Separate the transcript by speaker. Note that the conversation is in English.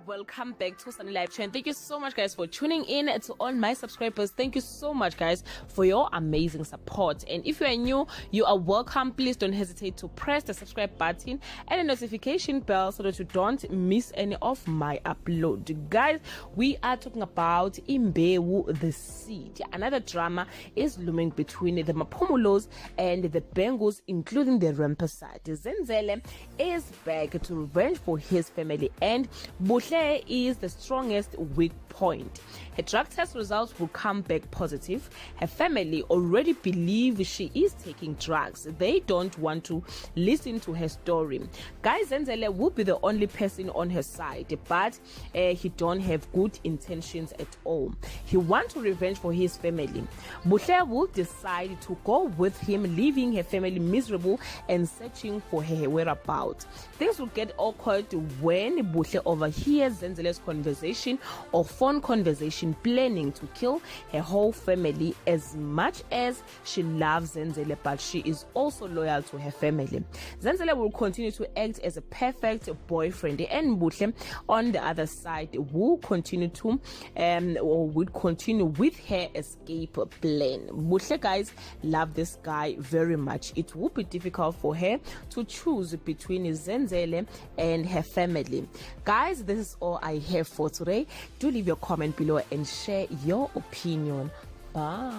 Speaker 1: welcome back to Sunny Live Channel. Thank you so much, guys, for tuning in. To all my subscribers, thank you so much, guys, for your amazing support. And if you are new, you are welcome. Please don't hesitate to press the subscribe button and the notification bell so that you don't miss any of my upload. Guys, we are talking about Imbewu, the seed. Another drama is looming between the Maphumulos and the Bhengus, including the Rampasad. Zenzele is back to revenge for his family, and Buhle is the strongest weak point. Her drug test results will come back positive. Her family already believe she is taking drugs. They don't want to listen to her story. Guys, Zenzele will be the only person on her side, but he don't have good intentions at all. He wants to revenge for his family. Buhle will decide to go with him, leaving her family miserable and searching for her whereabouts. Things will get awkward when Buhle overhears Zenzele's conversation or phone conversation planning to kill her whole family. As much as she loves Zenzele, but she is also loyal to her family. Zenzele will continue to act as a perfect boyfriend, and Buhle on the other side will continue to would continue with her escape plan. Buhle, guys, love this guy very much. It will be difficult for her to choose between Zenzele and her family. Guys, this is all I have for today. Do leave your comment below and share your opinion. Bye.